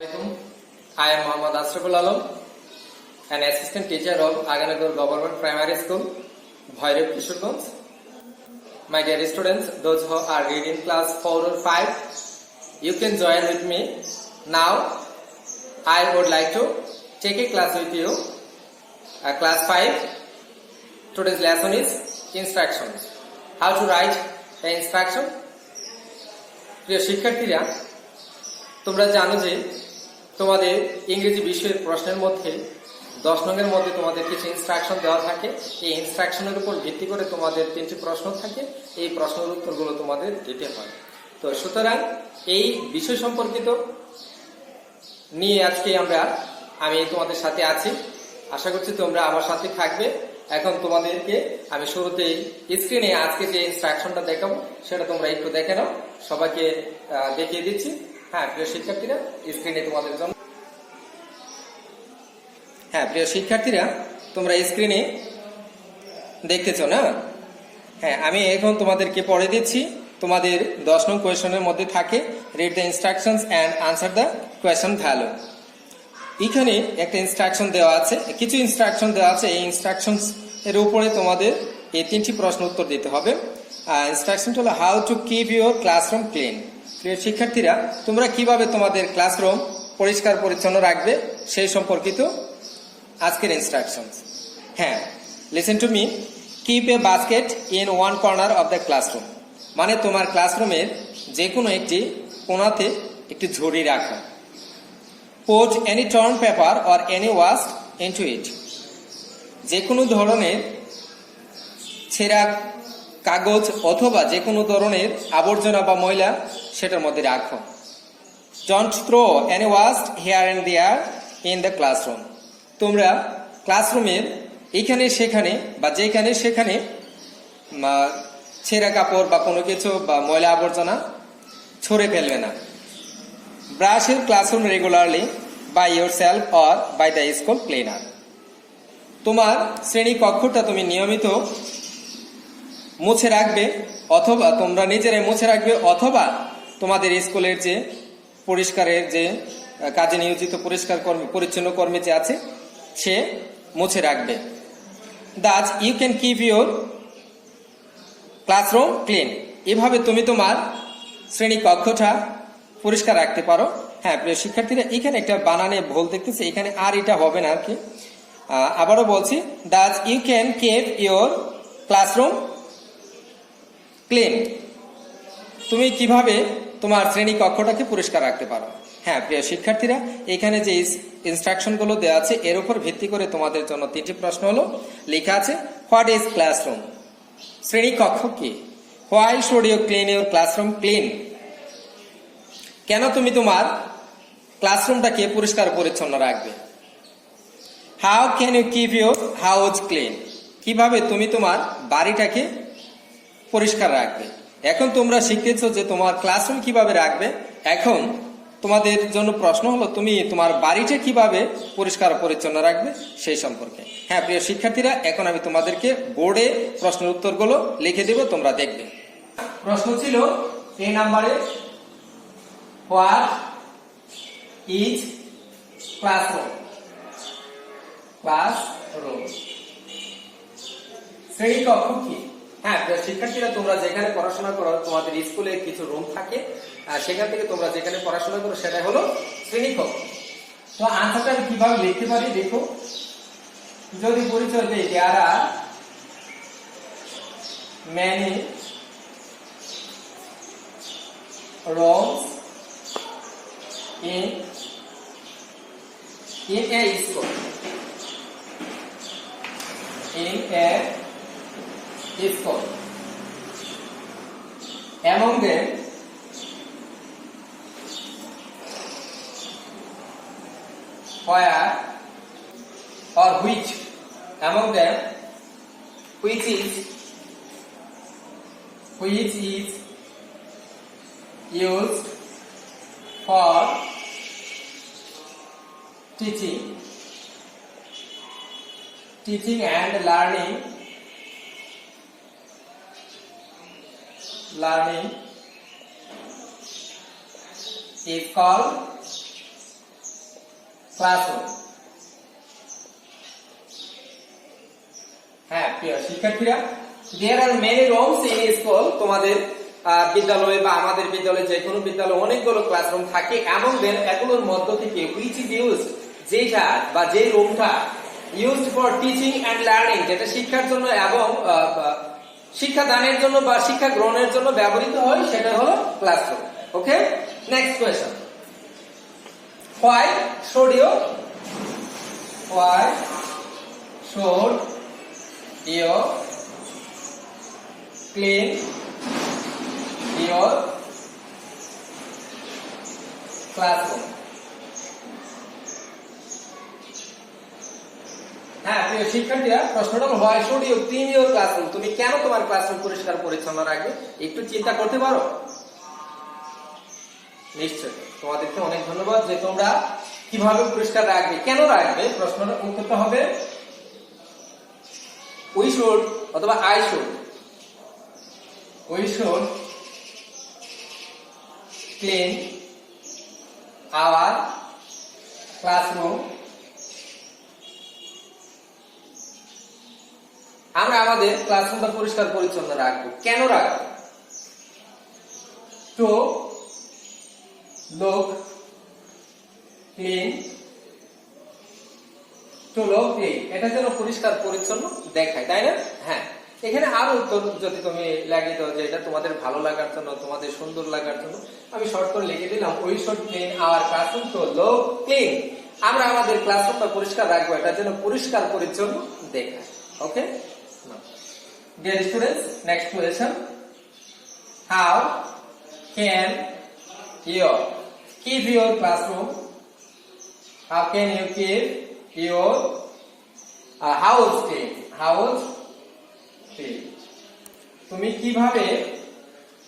I am Mohammad Asraful Alam, an assistant teacher of Aganagur Government Primary School, Bhairab Kishorganj. My dear students, those who are reading class 4 or 5, you can join with me. Now, I would like to take a class with you, class 5. Today's lesson is instructions. How to write the instruction? প্রিয় শিক্ষার্থীরা, তোমরা জানো যে তোমাদের ইংরেজি বিষয়ের প্রশ্নের মধ্যে 10 নংয়ের মধ্যে তোমাদের কিছু ইনস্ট্রাকশন দেওয়া থাকে। এই ইনস্ট্রাকশনের উপর ভিত্তি করে তোমাদের 3টি প্রশ্ন থাকে। এই প্রশ্নের উত্তরগুলো তোমাদের দিতে হয়। তো সুতরাং এই বিষয় সম্পর্কিত নিয়ে আজকে আমি তোমাদের সাথে আছি। আশা করছি তোমরা আমার সাথে থাকবে। এখন তোমাদেরকে আমি শুরুতেই স্ক্রিনে আজকে যে ইনস্ট্রাকশনটা দেখাবো সেটা তোমরা একটু দেখে নাও। সবাইকে দেখিয়ে দিচ্ছি। প্রিয় শিক্ষার্থীরা, স্ক্রিনে তোমাদের জন্য প্রিয় শিক্ষার্থীরা, তোমরা স্ক্রিনে দেখতেছো না? আমি এখন তোমাদেরকে পড়ে দিচ্ছি। তোমাদের 10 নং কোয়েশনের মধ্যে থাকে read the instructions and answer the question value. এখানে একটা ইনস্ট্রাকশন দেওয়া আছে, কিছু ইনস্ট্রাকশন দেওয়া আছে। এই ইনস্ট্রাকশনস এর উপরে তোমাদের এই 3টি প্রশ্ন উত্তর দিতে হবে। ইনস্ট্রাকশনটা হলো how to keep your classroom clean. প্রিয় শিক্ষার্থীরা, তোমরা কিভাবে তোমাদের ক্লাসরুম পরিষ্কার পরিচ্ছন্ন রাখবে সেই সম্পর্কিত আজকের instructions. Listen to me. Keep a basket in one corner of the classroom, মানে তোমার ক্লাসরুমের যে কোনো একটি কোণাতে একটি ঝুড়ি রাখো। Put any torn paper or any waste into it. যে কোনো ধরনের ছেঁড়া কাগজ অথবা যে কোনো ধরনের আবর্জনা বা ময়লা সেটার মধ্যে রাখো। Don't throw any waste here and there in the classroom. তোমরা ক্লাসরুমের এখানে সেখানে বা যেখানে সেখানে ছেঁড়া কাপড় বা কোনো কিছু বা ময়লা আবর্জনা ছড়ে ফেলবে না। Brush your classroom regularly by yourself or by the school cleaner. তোমার শ্রেণী কক্ষটা তুমি নিয়মিত মুছে রাখবে, অথবা তোমরা নিজেরাই মুছে রাখবে, অথবা তোমাদের স্কুলের যে পরিষ্কারের যে কাজে নিয়োজিত পরিষ্কার কর্মী পরিচ্ছন্ন কর্মী যে আছে সে মুছে রাখবে। Thus you can keep your classroom clean. এভাবে তুমি তোমার শ্রেণী কক্ষটা পরিষ্কার রাখতে পারো। প্রিয় শিক্ষার্থীরা, এখানে একটা বানানে ভুল দেখতেছি, এখানে আর এটা হবে না আর কি। আবারও বলছি, Thus you can keep your classroom clean. তুমি কিভাবে তোমার শ্রেণী কক্ষটাকে পরিষ্কার রাখতে পারো। প্রিয় শিক্ষার্থীরা, এখানে যে ইনস্ট্রাকশনগুলো দেওয়া আছে এর উপর ভিত্তি করে তোমাদের জন্য 3টি প্রশ্ন হলো লেখা আছে। What is classroom? শ্রেণী কক্ষ কি? Why should you clean your classroom clean? কেন তুমি তোমার ক্লাসরুমটাকে পরিষ্কার পরিচ্ছন্ন রাখবে? How can you keep your house clean? কিভাবে তুমি তোমার বাড়িটাকে পরিষ্কার রাখবে? এখন তোমরা শিখতেছো যে তোমার ক্লাসরুম কিভাবে রাখবে। এখন তোমাদের জন্য প্রশ্ন হলো তুমি তোমার বাড়িটা কিভাবে পরিষ্কার পরিচ্ছন্ন রাখবে সেই সম্পর্কে। প্রিয় শিক্ষার্থীরা, এখন আমি তোমাদেরকে বোর্ডে প্রশ্নের উত্তরগুলো লিখে দেব, তোমরা দেখবে। প্রশ্ন ছিল এই নাম্বারে, হোয়াট ইজ ক্লাসরুম? ক্লাসরুম শ্রেণী কক্ষ কি? শিক্ষার্থীরা, তোমরা যেখানে পড়াশোনা করো তোমাদের স্কুলে কিছু রুম থাকে, আর সেখান থেকে তোমরা যেখানে পড়াশোনা করো সেটা হলো শ্রেণী কক্ষ। তো আনসারটা আমি কিভাবে লিখতে পারি দেখো। যদি পরিচয় দেই, দেয়ার আর many rooms in a school. In a school. Among them, where or which, among them, which is used for teaching and learning is called classroom. হ্যাঁ প্রিয় শিক্ষার্থীরা, there are many rooms in school. তোমাদের বিদ্যালয়ে বা আমাদের বিদ্যালয়ে, যে কোনো বিদ্যালয়ে অনেকগুলো ক্লাসরুম থাকে, এবং এগুলোর মধ্য থেকে হুইচ ইজ ইউজ, যেটা বা যে রুমটা used for teaching and learning, যেটা শিক্ষার জন্য এবং শিক্ষা দানের জন্য বা শিক্ষা গ্রহণের জন্য ব্যবহৃত হয়, সেটা হলো classroom. Okay, next question. Why should you clean your classroom? হ্যাঁ প্রিয় শিক্ষার্থীরা, প্রশ্নটা হলো why should you clean your classroom? তুমি কেন তোমার ক্লাসরুম পরিষ্কার পরিচ্ছন্ন রাখবে? একটু চিন্তা করতে পারো? নিশ্চয়। তোমাদেরকে অনেক ধন্যবাদ যে তোমরা কিভাবে পরিষ্কার রাখবে, কেন রাখবে, প্রশ্নটা উত্তরটা হবে we should অথবা I should, we should clean our classroom. আমরা আমাদের ক্লাসরুমটা পরিষ্কার পরিচ্ছন্ন রাখবো। কেন রাখবো? to look clean, to look clean, এটা যেন পরিষ্কার পরিচ্ছন্ন দেখায়, তাই না? হ্যাঁ, এখানে আরো উত্তর যদি তুমি লাগিয়ে দাও যে এটা তোমাদের ভালো লাগার জন্য, তোমাদের সুন্দর লাগার জন্য, আমি শর্ট করে লিখে দিলাম we should clean our classroom to look clean. আমরা আমাদের ক্লাসরুমটা পরিষ্কার রাখবো, এটা যেন পরিষ্কার পরিচ্ছন্ন দেখায়। ওকে, dear students, next question. How can you keep your classroom? How can you keep your house clean? House clean. তুমি কিভাবে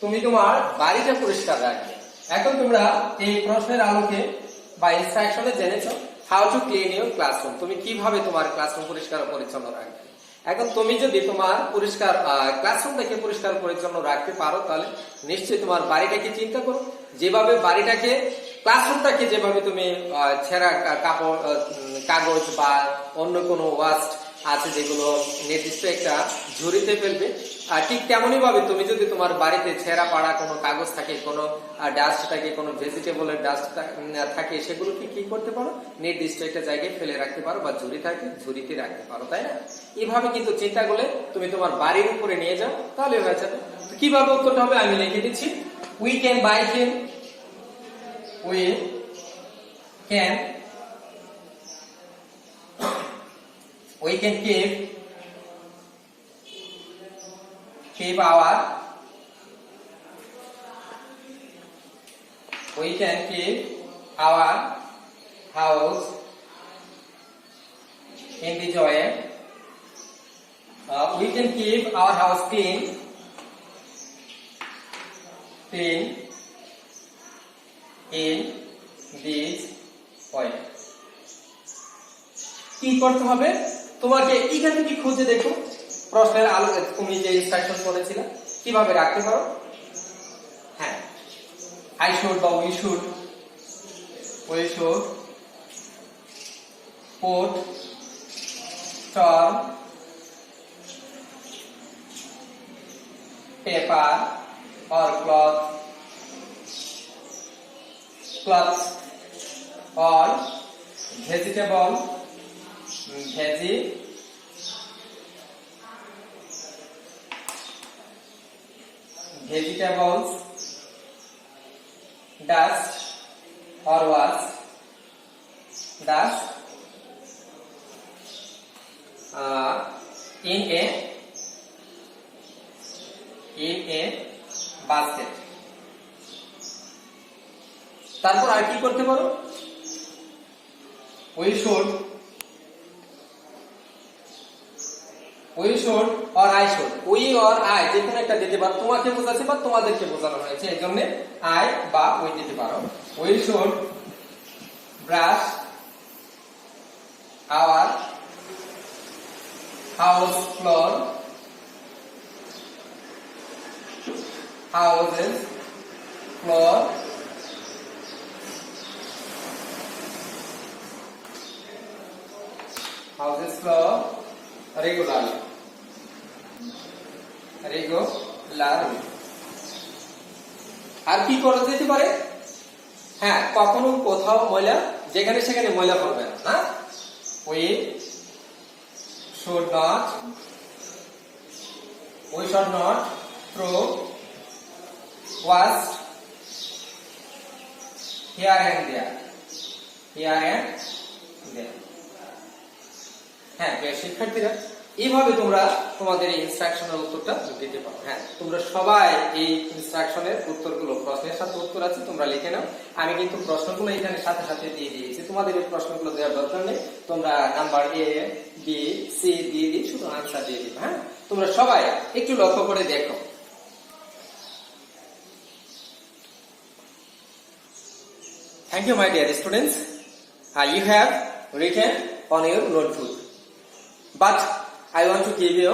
তুমি তোমার বাড়িটা পরিষ্কার রাখবে? এখন তোমরা এই প্রশ্নের আলোকে বা ইনস্ট্রাকশনে জেনেছো how to clean your classroom. তুমি কিভাবে তোমার ক্লাসরুম পরিষ্কার পরিচ্ছন্ন রাখবে। এখন তুমি যদি তোমার পরিষ্কার ক্লাসরুমটাকে পরিষ্কার পরিচ্ছন্ন রাখতে পারো, তাহলে নিশ্চয়ই তোমার বাড়িটাকে চিন্তা করো, যেভাবে বাড়িটাকে ক্লাসরুমটাকে যেভাবে তুমি ছেঁড়া কাপড়, কাগজ বা অন্য কোনো ওয়াস্ট আছে যেগুলো নির্দিষ্ট একটা ঝুড়িতে ফেলবে, আর ঠিক তেমনই ভাবে তুমি যদি তোমার বাড়িতে ছেঁড়া পাড়া কোনো কাগজ থাকে, কোনো ডাস্ট থাকে, কোনো ভেজিটেবলের ডাস্ট থাকে, সেগুলোকে কি করতে পারো, নির্দিষ্ট একটা জায়গায় ফেলে রাখতে পারো, বা ঝুড়ি থাকে ঝুড়িতে রাখতে পারো, তাই না? এইভাবে কিন্তু চিন্তা করলে তুমি তোমার বাড়ির উপরে নিয়ে যাও, তাহলে হয়ে যাবে। কিভাবে উত্তরটা হবে আমি লিখে দিচ্ছি। we can keep our house in this way. We can keep our house clean in this way. কি করতে হবে তোমাকে এখান থেকে খুঁজে দেখো, প্রশ্নের আলো তুমি যে ইনস্ট্রাকশন পড়েছিলে কিভাবে রাখতে পারো। হ্যাঁ, I should বা we should put torn paper or cloth or vegetables dust or wash dust in a basket. তারপর আর কি করতে পারো, we should or I should, we or I যে কোনো একটা দিতে পারো, তোমাকে বোঝাচ্ছে বা তোমাদেরকে বোঝানো হয়েছে, এই জন্য I বা we দিতে পারো। we should brush our house floor, houses flow regularly. আর কি করা যেতে পারে? হ্যাঁ, কখনো কোথাও ময়লা যেখানে সেখানে ময়লা পড়বে না। হ্যাঁ, we should not throw waste here and there. হ্যাঁ, প্রিয় শিক্ষার্থীরা, এইভাবে তোমরা তোমাদের এই ইনস্ট্রাকশনের উত্তরটা দিতে পারো। হ্যাঁ, তোমরা সবাই এই ইনস্ট্রাকশনের উত্তরগুলো, প্রশ্নের সাথে উত্তর আছে, তোমরা লিখে নাও। আমি কিন্তু প্রশ্নগুলো এখানে সাথে সাথে দিয়ে দিয়েছি, তোমাদের এই প্রশ্নগুলো দেওয়ার দরকার নেই। তোমরা নাম্বার এ, বি, সি দিয়ে দিয়ে শুধু আনসার দিয়ে দিবে। হ্যাঁ, তোমরা সবাই একটু লক্ষ্য করে দেখো। Thank you, my dear students. You have written on your notebook, but I want to give you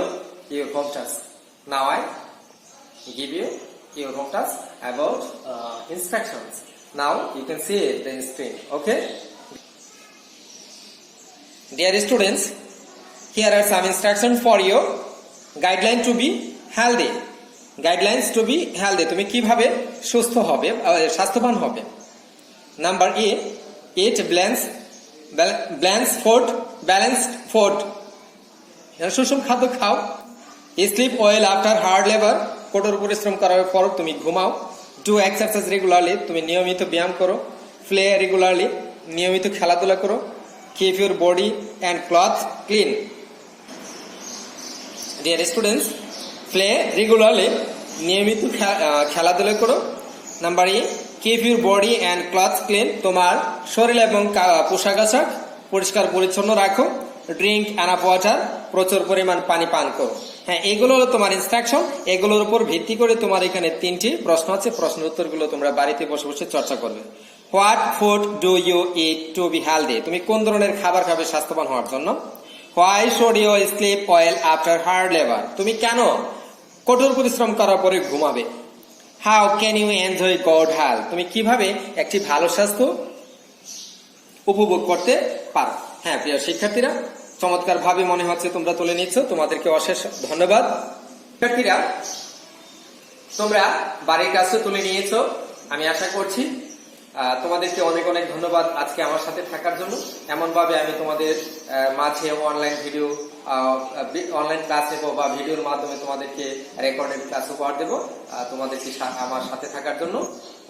your home task. Now I give you your home task about instructions. Now you can see the screen. Okay, dear students, here are some instructions for your guideline to be healthy. Guidelines to be healthy. তুমি কিভাবে সুস্থ হবে, স্বাস্থ্যবান হবে। Number A, eat balanced food. সুষম খাদ্য খাও। Slip well after hard labour, কঠোর পরিশ্রম করার পর তুমি ঘুমাও। ডু এক্সারসাইজ রেগুলারলি, তুমি নিয়মিত ব্যায়াম করো। প্লে রেগুলারলি, নিয়মিত খেলাধুলা করো। Keep your body and cloth clean. Dear students, play regularly, নিয়মিত খেলাধুলা করো। Number A, keep your body and cloth clean, তোমার শরীর এবং পোশাক আশাক পরিষ্কার পরিচ্ছন্ন রাখো। ড্রিঙ্ক এনাফ ওয়াটার, প্রচুর পরিমাণ পানি পান করো। হ্যাঁ, এগুলো হলো তোমার ইনস্ট্রাকশন। এগুলোর উপর ভিত্তি করে তোমার এখানে 3টি প্রশ্ন আছে। প্রশ্নের উত্তরগুলো তোমরা বাড়িতে বসে বসে চর্চা করবে। What food do you eat to be healthy, তুমি কোন ধরনের খাবার খাবে স্বাস্থ্যবান হওয়ার জন্য। Why should you sleep well after hard labour, তুমি কেন কঠোর পরিশ্রম করার পরে ঘুমাবে। How can you enjoy good health, তুমি কিভাবে একটি ভালো স্বাস্থ্য উপভোগ করতে পারো। হ্যাঁ, প্রিয় শিক্ষার্থীরা, চমৎকার ভাবে মনে হচ্ছে তোমরা তুলে নিচ্ছ, তোমাদেরকে অশেষ ধন্যবাদ। শিক্ষার্থীরা, তোমরা বাড়ির কাজটা তুলে নিয়েছো, আমি আশা করছি। তোমাদেরকে অনেক অনেক ধন্যবাদ আজকে আমার সাথে থাকার জন্য। এমন ভাবে আমি তোমাদের মাঝে অনলাইন ক্লাস নেব বা ভিডিওর মাধ্যমে তোমাদেরকে রেকর্ডেড ক্লাস উপহার দেবো। তোমাদেরকে আমার সাথে থাকার জন্য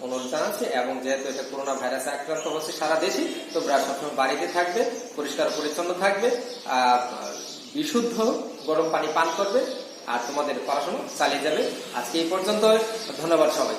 অনুরোধ জানাচ্ছি। এবং যেহেতু এটা করোনা ভাইরাসে আক্রান্ত হচ্ছে সারা দেশে, তোমরা সবসময় বাড়িতে থাকবে, পরিষ্কার পরিচ্ছন্ন থাকবে, বিশুদ্ধ গরম পানি পান করবে, আর তোমাদের পড়াশোনা চালিয়ে যাবে। আজকে এই পর্যন্ত, ধন্যবাদ সবাই।